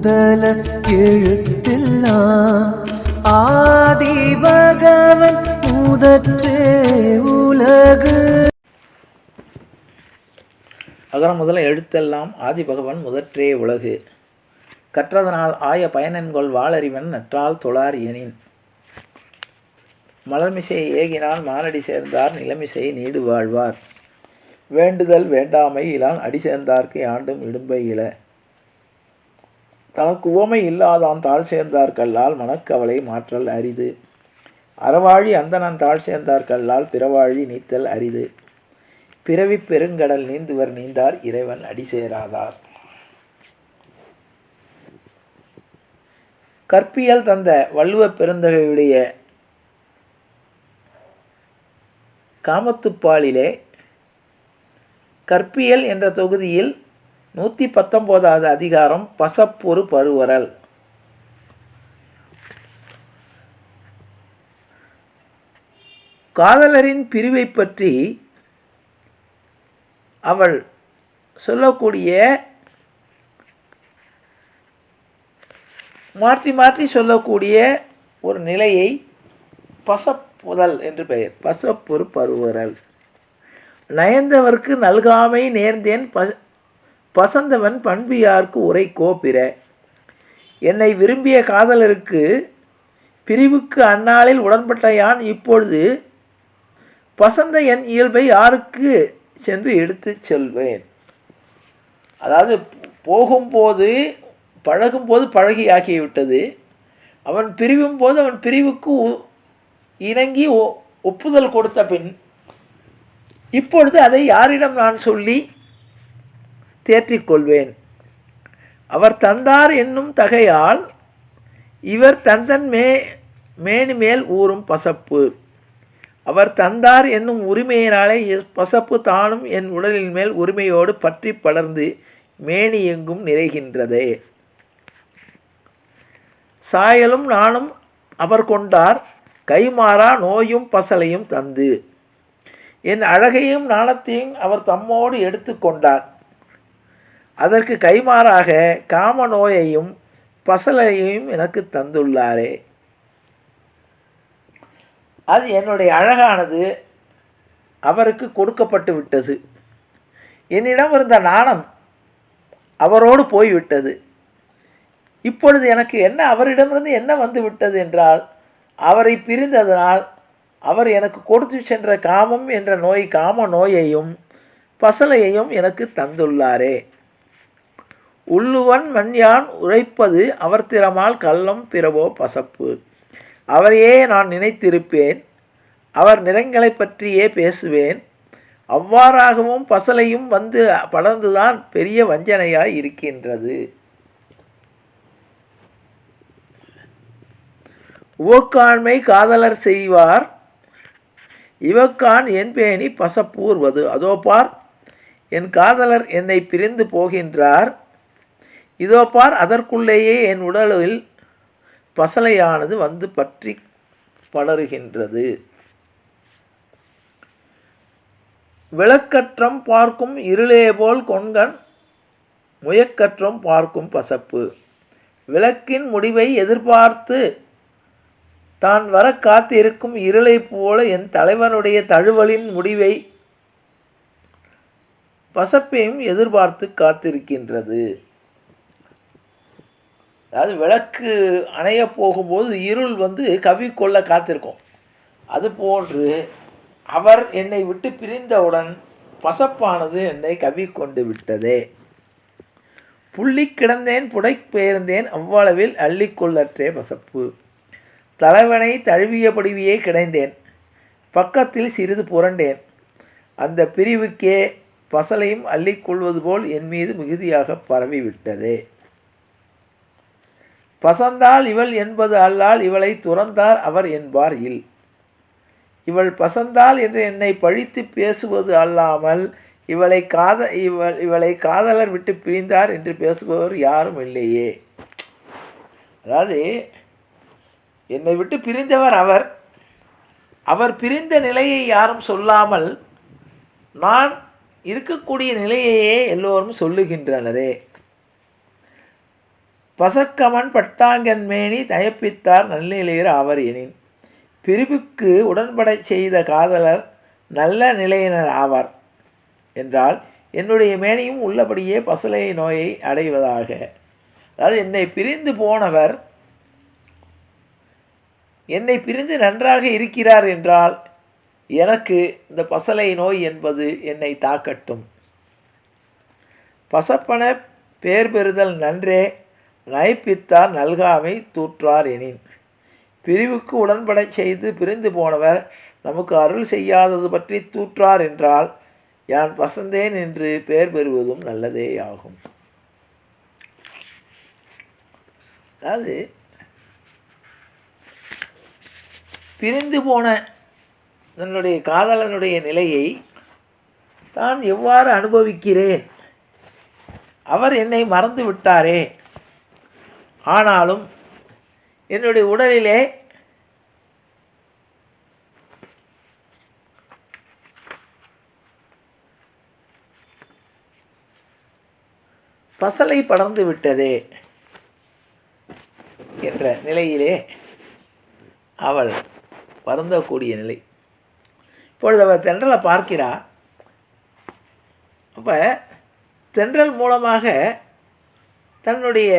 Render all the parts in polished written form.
முதல எழுத்தெல்லாம் ஆதி பகவன் முதற்றே உலகு. அகர முதல எழுத்தெல்லாம் ஆதி பகவன் முதற்றே உலகு. கற்றதனால் ஆய பயனென்கொள் வாளறிவன் நற்றால் தொழார் எனின். மலர்மிசை ஏகினால் மாரடி சேர்ந்தார் நிலமிசை நீடு வாழ்வார். வேண்டுதல் வேண்டாமை இலான் அடி சேர்ந்தார்க்கு ஆண்டும் இடும்பை இல. தனக்கு உவமை இல்லாதான் தாழ் சேர்ந்தார் கல்லால் மனக்கவலை மாற்றல் அரிது. அறவாழி அந்தனன் தாழ் சேர்ந்தார் கல்லால் பிறவாழி நீத்தல் அரிது. பிறவி பெருங்கடல் நீந்துவர் நீந்தார் இறைவன் அடி சேராதார். கற்பியல் தந்த வள்ளுவ பெருந்தகையுடைய காமத்துப்பாலிலே கற்பியல் என்ற தொகுதியில் 119வது அதிகாரம் பசப்பொரு பருவரல். காதலரின் பிரிவை பற்றி அவள் சொல்லக்கூடிய மாற்றி மாற்றி சொல்லக்கூடிய ஒரு நிலையை பசப்புதல் என்று பெயர். பசப்பொரு பருவரல். நயந்தவர்க்கு நல்காமை நேர்ந்தேன் பசந்தவன் பண்பியார்க்கு உரை கோப்பிர. என்னை விரும்பிய காதலருக்கு பிரிவுக்கு அந்நாளில் உடன்பட்ட யான் இப்பொழுது பசந்த என் இயல்பை யாருக்கு சென்று எடுத்து செல்வேன். அதாவது போகும்போது பழகும்போது பழகியாகிவிட்டது. அவன் பிரிவும் போது அவன் பிரிவுக்கு இணங்கி ஒப்புதல் கொடுத்த பின் இப்பொழுது அதை யாரிடம் நான் சொல்லி தேற்றிக்கொள்வேன். அவர் தந்தார் என்னும் தகையால் இவர் தந்தன் மேனி மேல் ஊறும் பசப்பு. அவர் தந்தார் என்னும் உரிமையினாலே பசப்பு தானும் என் உடலின் மேல் உரிமையோடு பற்றி படர்ந்து மேனி எங்கும் நிறைகின்றதே. சாயலும் நானும் அவர் கொண்டார் கைமாறா நோயும் பசலையும் தந்து. என் அழகையும் நாணத்தையும் அவர் தம்மோடு எடுத்து கொண்டார். அதற்கு கைமாறாக காம நோயையும் பசலையையும் எனக்கு தந்துள்ளாரே. அது என்னுடைய அழகானது அவருக்கு கொடுக்கப்பட்டு விட்டது. என்னிடம் இருந்த நாணம் அவரோடு போய்விட்டது. இப்பொழுது எனக்கு என்ன அவரிடமிருந்து என்ன வந்து விட்டது என்றால், அவரை பிரிந்ததனால் அவர் எனக்கு கொடுத்து சென்ற காமம் என்ற காம நோயையும் பசலையையும் எனக்கு தந்துள்ளாரே. உள்ளுவன் மண்யான் உரைப்பது அவர் திறமால் கள்ளம் பிறவோ பசப்பு. அவரையே நான் நினைத்திருப்பேன், அவர் நிறங்களை பற்றியே பேசுவேன். அவ்வாறாகவும் பசலையும் வந்து படர்ந்துதான் பெரிய வஞ்சனையாய் இருக்கின்றது. உவக்காண்மை காதலர் செய்வார் இவக்கான் என் பேணி பசப்பூர்வது. அதோ பார், என் காதலர் என்னை பிரிந்து போகின்றார். இதோ பார், அதற்குள்ளேயே என் உடலில் பசலையானது வந்து பற்றி படருகின்றது. விளக்கற்றம் பார்க்கும் இருளே போல் கொண்கண் முயக்கற்றம் பார்க்கும் பசப்பு. விளக்கின் முடிவை எதிர்பார்த்து தான் வர காத்து இருக்கும் இருளை போல என் தலைவனுடைய தழுவலின் முடிவை பசப்பையும் எதிர்பார்த்து காத்திருக்கின்றது. அதாவது விளக்கு அணைய போகும்போது இருள் வந்து கவி கொள்ள காத்திருக்கும். அதுபோன்று அவர் என்னை விட்டு பிரிந்தவுடன் பசப்பானது என்னை கவி கொண்டு விட்டதே. புள்ளி கிடந்தேன் புடை பெயர்ந்தேன் அவ்வளவில் அள்ளிக்கொள்ளற்றே பசப்பு. தலைவனை தழுவியபடியே கிடைந்தேன், பக்கத்தில் சிறிது புரண்டேன். அந்த பிரிவுக்கே பசலையும் அள்ளிக்கொள்வது போல் என் மீது மிகுதியாக பரவிவிட்டதே. பசந்தால் இவள் என்பது அல்லால் இவளை துறந்தார் அவர் என்பார் இல். இவள் பசந்தால் என்று என்னை பழித்து பேசுவது அல்லாமல் இவளை காதலர் விட்டு பிரிந்தார் என்று பேசுபவர் யாரும் இல்லையே. அதாவது என்னை விட்டு பிரிந்தவர் அவர் பிரிந்த நிலையை யாரும் சொல்லாமல் நான் இருக்கக்கூடிய நிலையையே எல்லோரும் சொல்லுகின்றனரே. பசக்கமன் பட்டாங்கன் மேனி தயப்பித்தார் நல்லிலையர் ஆவர் எனின். பிரிவுக்கு உடன்படை செய்த காதலர் நல்ல நிலையினர் ஆவார் என்றால் என்னுடைய மேனியும் உள்ளபடியே பசலை நோயை அடைவதாக. அதாவது என்னை பிரிந்து போனவர் என்னை பிரிந்து நன்றாக இருக்கிறார் என்றால் எனக்கு இந்த பசலை நோய் என்பது என்னை தாக்கட்டும். பசப்பன பேர் பெறுதல் நன்றே நயப்பித்தார் நல்காமை தூற்றார் எனின். பிரிவுக்கு உடன்படை செய்து பிரிந்து போனவர் நமக்கு அருள் செய்யாதது பற்றி தூற்றார் என்றால் யான் பசந்தேன் என்று பெயர் பெறுவதும் நல்லதே ஆகும். அதாவது பிரிந்து போன தன்னுடைய காதலனுடைய நிலையை தான் எவ்வாறு அனுபவிக்கிறேன், அவர் என்னை மறந்து விட்டாரே, ஆனாலும் என்னுடைய உடலிலே பசலை படர்ந்து விட்டதே என்ற நிலையிலே அவள் வருந்தக்கூடிய நிலை. இப்பொழுது அவள் தென்றலை பார்க்கிறாள். அப்போ தென்றல் மூலமாக தன்னுடைய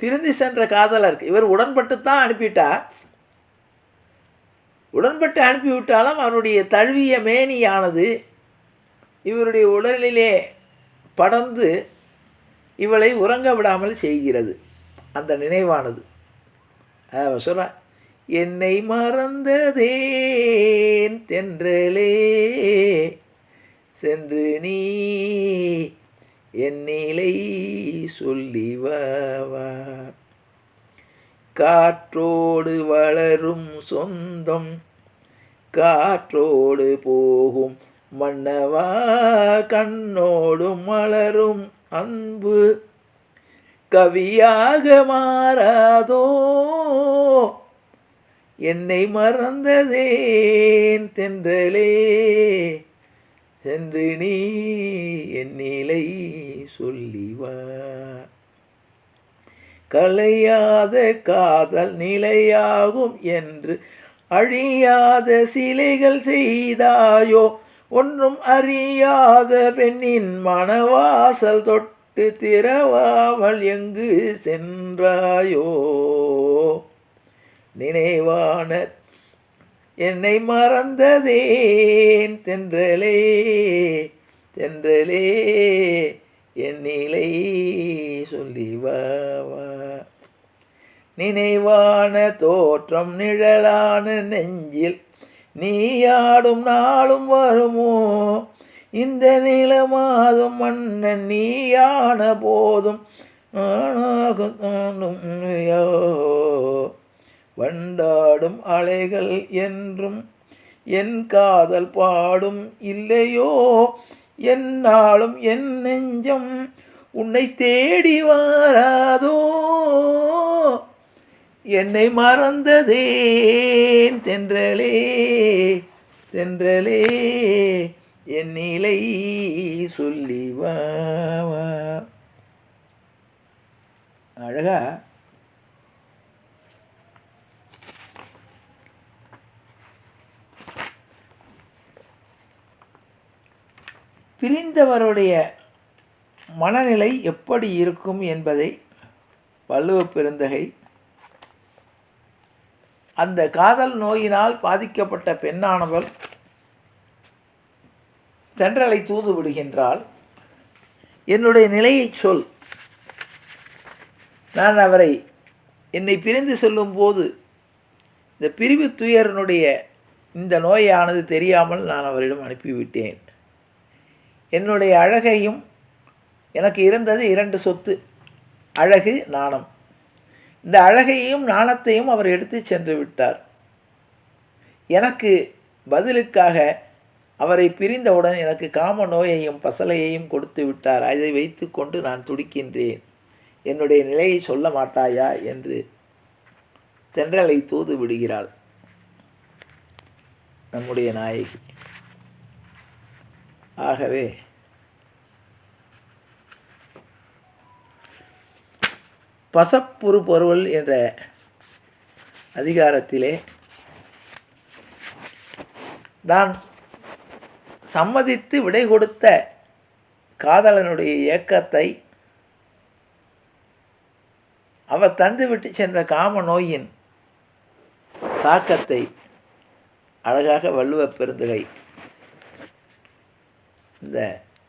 பிரிந்து சென்ற காதலருக்கு இவர் உடன்பட்டு தான் அனுப்பிட்டா. உடன்பட்டு அனுப்பிவிட்டாலும் அவருடைய தழுவிய மேனியானது இவருடைய உடலிலே படர்ந்து இவளை உறங்க விடாமல் செய்கிறது. அந்த நினைவானது சொல்ற, என்னை மறந்ததேன் தென்றலே சென்று நீ என் நிலை சொல்லிவா. காற்றோடு வளரும் சொந்தம் காற்றோடு போகும் மன்னவா, கண்ணோடு மலரும் அன்பு கவியாக மாறாதோ. என்னை மறந்ததேன் தென்றலே சென்று நீ என் நிலை சொல்லிவா. கலையாத காதல் நிலையாகும் என்று அழியாத சிலைகள் செய்தாயோ. ஒன்றும் அறியாத பெண்ணின் மனவாசல் தொட்டு திறவாமல் எங்கு சென்றாயோ. நினைவான என்னை மறந்ததேன் தென்றலே தென்றலே என் நிலை சொல்லிவா. நினைவான தோற்றம் நிழலான நெஞ்சில் நீயாடும் நாளும் வருமோ. இந்த நிலமாதும் மன்னன் நீயான போதும் வண்டாடும் அலைகள் என்றும் என் காதல் பாடும் இல்லையோ. என்னாலும் என் நெஞ்சம் உன்னை தேடி வாராதோ. என்னை மறந்ததேன் தென்றலே தென்றலே என் நிலை சொல்லிவா. அழகா பிரிந்தவருடைய மனநிலை எப்படி இருக்கும் என்பதை வள்ளுவ பெருந்தகை அந்த காதல் நோயினால் பாதிக்கப்பட்ட பெண்ணானவள் தென்றலை தூது விடுகின்றாள். என்னுடைய நிலையை சொல், நான் அவரை என்னை பிரிந்து செல்லும்போது இந்த பிரிவு துயரனுடைய இந்த நோயானது தெரியாமல் நான் அவரிடம் அனுப்பிவிட்டேன். என்னுடைய அழகையும் எனக்கு இருந்தது 2 சொத்து, அழகு நாணம். இந்த அழகையும் நாணத்தையும் அவர் எடுத்து சென்று விட்டார். எனக்கு பதிலுக்காக அவரை பிரிந்தவுடன் எனக்கு காம நோயையும் பசலையையும் கொடுத்து விட்டார். அதை வைத்து கொண்டு நான் துடிக்கின்றேன். என்னுடைய நிலையை சொல்ல மாட்டாயா என்று தென்றலை தூது விடுகிறாள் நம்முடைய நாயகி. ஆகவே பசப்புரு பொருள் என்ற அதிகாரத்திலே தான் சம்மதித்து விடை கொடுத்த காதலனுடைய ஏக்கத்தை அவர் தந்துவிட்டு சென்ற காம நோயின் தாக்கத்தை அழகாக வள்ளுவப் பெருந்தகை இந்த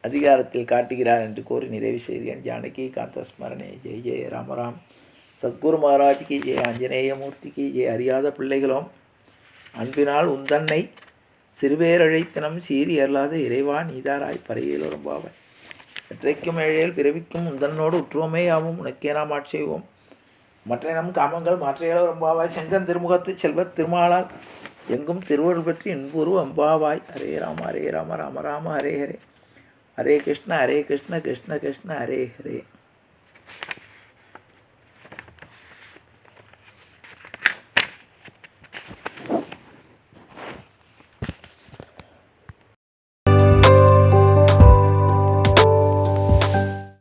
அதிகாரத்தில் காட்டுகிறார் என்று கூறி நிறைவு செய்கிறேன். ஜானகி காந்த ஸ்மரணே. ஜெய் ஜெய ராமராம். சத்குரு மகாராஜ் கி ஜெய். ஆஞ்சநேய மூர்த்திக்கு ஜெய். அறியாத பிள்ளைகளோம், அன்பினால் உந்தன்னை சிறுபேரழைத்தனம் சீறி அல்லாத இறைவா நீதாராய் பறையில் ஒரும்பாவை வெற்றைக்கும் ஏழையில் பிறவிக்கும் உந்தன்னோடு உற்றுவமே ஆகும் உனக்கே நாம் ஆட்செய்வோம். மற்ற நம் காமங்கள் மாற்றையில ஒரும்பாவாய். செங்கன் திருமுகத்து செல்வத் திருமாலால் எங்கும் திருவருள் பற்றி இன்புரு அம்பாவாய். ஹரே ராம ஹரே ராம ராம ராம ஹரே ஹரே. ஹரே கிருஷ்ண கிருஷ்ண கிருஷ்ண ஹரே ஹரே.